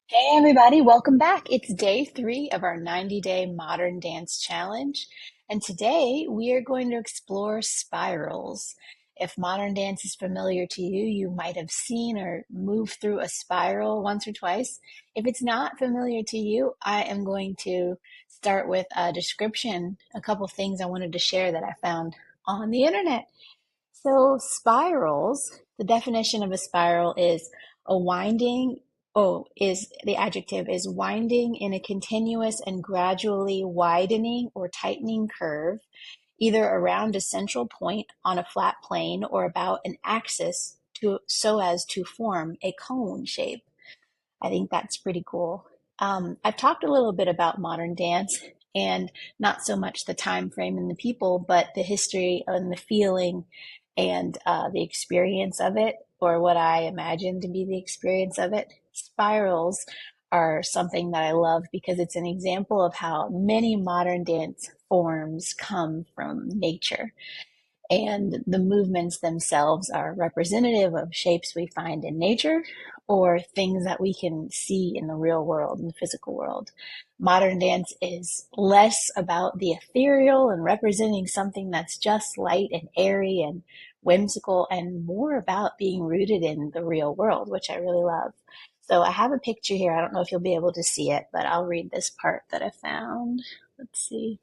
Hey everybody, welcome back. It's day 3 of our 90-day modern dance challenge. And today we are going to explore spirals. If modern dance is familiar to you, you might have seen or moved through a spiral once or twice. If it's not familiar to you, I am going to start with a description, a couple things I wanted to share that I found on the internet. So, spirals, the definition of a spiral is a winding, is the adjective is winding in a continuous and gradually widening or tightening curve, either around a central point on a flat plane or about an axis so as to form a cone shape. I think that's pretty cool. I've talked a little bit about modern dance and not so much the time frame and the people, but the history and the feeling and the experience of it, or what I imagine to be the experience of it. Spirals are something that I love because it's an example of how many modern dance forms come from nature. And the movements themselves are representative of shapes we find in nature or things that we can see in the real world, in the physical world. Modern dance is less about the ethereal and representing something that's just light and airy and whimsical, and more about being rooted in the real world, which I really love. So I have a picture here. I don't know if you'll be able to see it, but I'll read this part that I found. Let's see.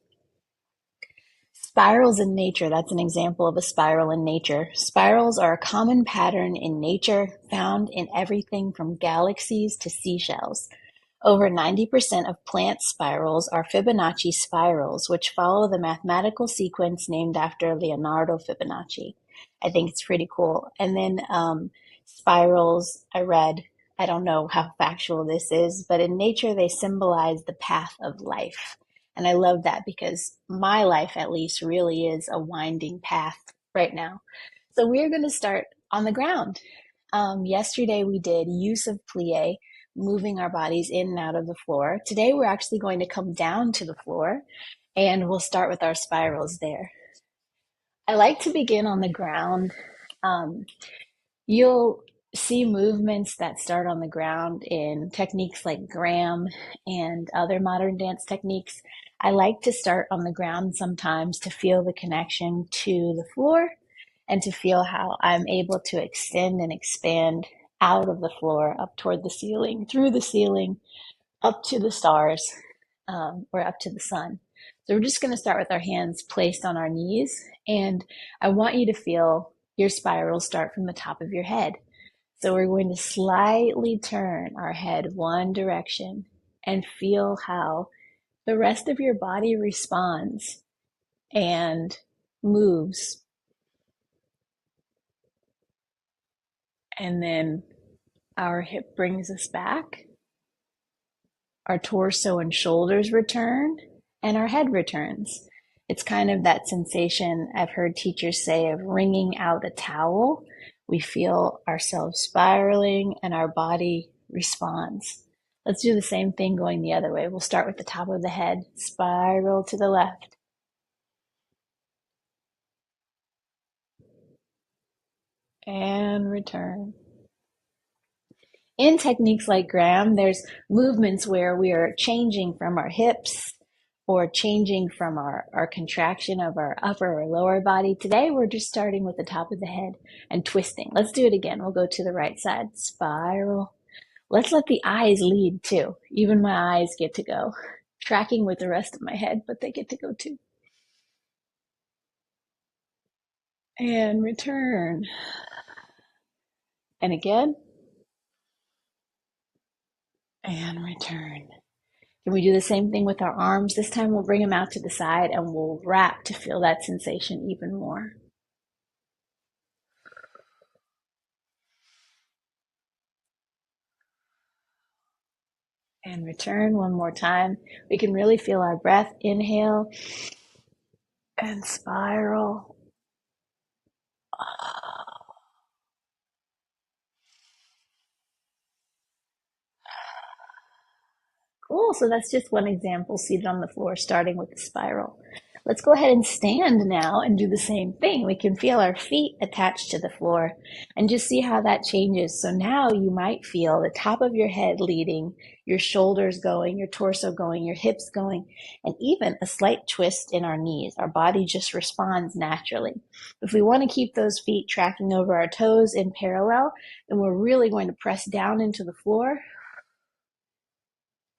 Spirals in nature, that's an example of a spiral in nature. Spirals are a common pattern in nature found in everything from galaxies to seashells. Over 90% of plant spirals are Fibonacci spirals, which follow the mathematical sequence named after Leonardo Fibonacci. I think it's pretty cool. And then spirals, I read, I don't know how factual this is, but in nature they symbolize the path of life. And I love that because my life, at least, really is a winding path right now. So we're going to start on the ground. Yesterday we did use of plie, moving our bodies in and out of the floor. Today we're actually going to come down to the floor and we'll start with our spirals there. I like to begin on the ground. Um, You'll see movements that start on the ground in techniques like Graham and other modern dance techniques. I like to start on the ground sometimes to feel the connection to the floor and to feel how I'm able to extend and expand out of the floor up toward the ceiling, through the ceiling, up to the stars, or up to the sun. So we're just going to start with our hands placed on our knees. And I want you to feel your spiral start from the top of your head. So we're going to slightly turn our head one direction and feel how the rest of your body responds and moves. And then our hip brings us back, our torso and shoulders return, and our head returns. It's kind of that sensation I've heard teachers say of wringing out a towel. We feel ourselves spiraling and our body responds. Let's do the same thing going the other way. We'll start with the top of the head, spiral to the left, and return. In techniques like Graham, there's movements where we are changing from our hips or changing from our contraction of our upper or lower body. Today, we're just starting with the top of the head and twisting. Let's do it again. We'll go to the right side, spiral. Let's let the eyes lead too. Even my eyes get to go, tracking with the rest of my head, but they get to go too. And return. And again, and return. Can we do the same thing with our arms? This time we'll bring them out to the side and we'll wrap to feel that sensation even more. And return one more time. We can really feel our breath. Inhale and spiral. Cool. So that's just one example seated on the floor, starting with the spiral. Let's go ahead and stand now and do the same thing. We can feel our feet attached to the floor and just see how that changes. So now you might feel the top of your head leading, your shoulders going, your torso going, your hips going, and even a slight twist in our knees. Our body just responds naturally. If we want to keep those feet tracking over our toes in parallel, then we're really going to press down into the floor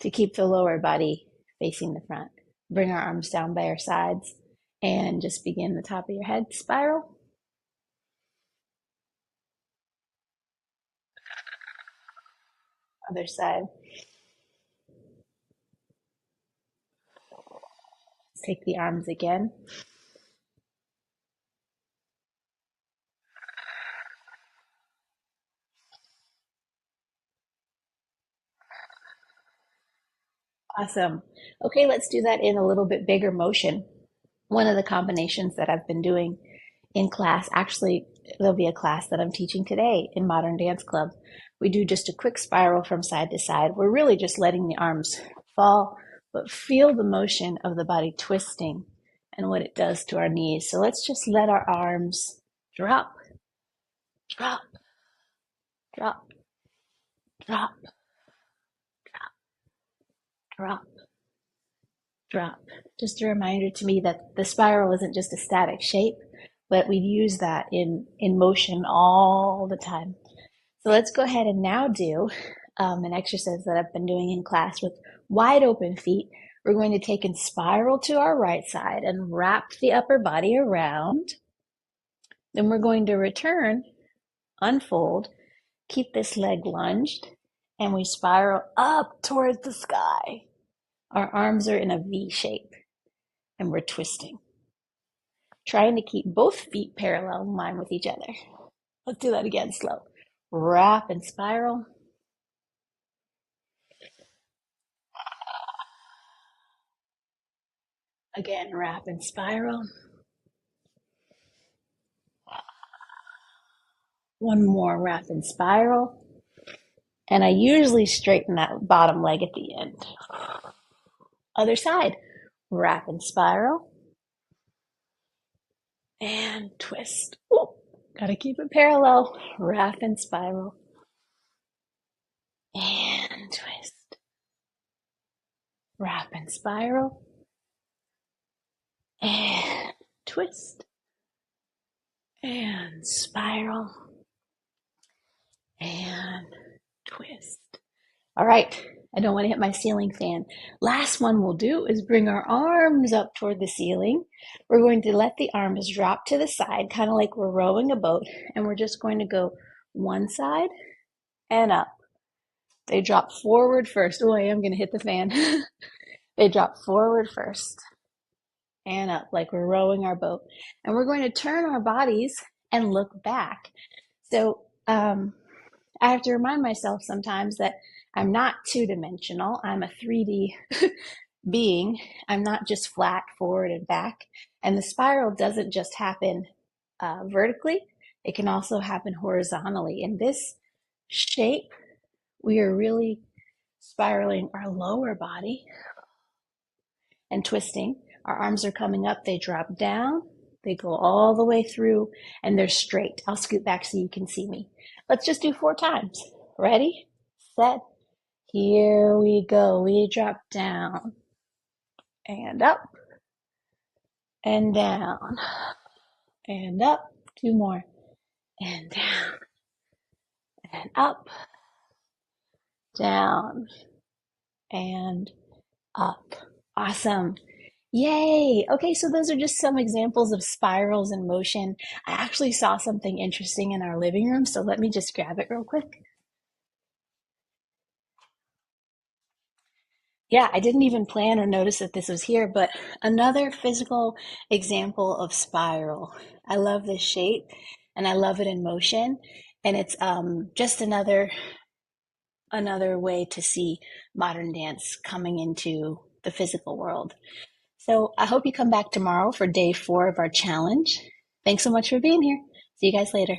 to keep the lower body facing the front. Bring our arms down by our sides and just begin the top of your head spiral. Other side. Take the arms again. Awesome. Okay, let's do that in a little bit bigger motion. One of the combinations that I've been doing in class, actually, there'll be a class that I'm teaching today in Modern Dance Club. We do just a quick spiral from side to side. We're really just letting the arms fall, but feel the motion of the body twisting and what it does to our knees. So let's just let our arms drop, drop, drop, drop, drop, drop. Just a reminder to me that the spiral isn't just a static shape, but we use that in motion all the time. So let's go ahead and now do an exercise that I've been doing in class with wide open feet. We're going to take and spiral to our right side and wrap the upper body around. Then we're going to return, unfold, keep this leg lunged, and we spiral up towards the sky. Our arms are in a V shape and we're twisting, trying to keep both feet parallel in line with each other. Let's do that again, slow. Wrap and spiral. Again, wrap and spiral. One more wrap and spiral. And I usually straighten that bottom leg at the end. Other side, wrap and spiral. And twist. Ooh, gotta keep it parallel. Wrap and spiral. And twist. Wrap and spiral. And twist. And spiral. And twist. All right, I don't want to hit my ceiling fan. Last one we'll do is bring our arms up toward the ceiling. We're going to let the arms drop to the side, kind of like we're rowing a boat, and we're just going to go one side and up. They drop forward first. Oh, I am going to hit the fan. They drop forward first and up like we're rowing our boat. And we're going to turn our bodies and look back. So I have to remind myself sometimes that I'm not two-dimensional. I'm a 3D being. I'm not just flat forward and back. And the spiral doesn't just happen vertically. It can also happen horizontally. In this shape, we are really spiraling our lower body and twisting. Our arms are coming up. They drop down. They go all the way through and they're straight. I'll scoot back so you can see me. Let's just do 4 times. Ready, set, here we go. We drop down and up and down and up. 2 more and down and up, down and up. Awesome. Yay. Okay, so those are just some examples of spirals in motion. I actually saw something interesting in our living room, so let me just grab it real quick. Yeah, I didn't even plan or notice that this was here, but another physical example of spiral. I love this shape and I love it in motion. And it's just another way to see modern dance coming into the physical world. So I hope you come back tomorrow for day 4 of our challenge. Thanks so much for being here. See you guys later.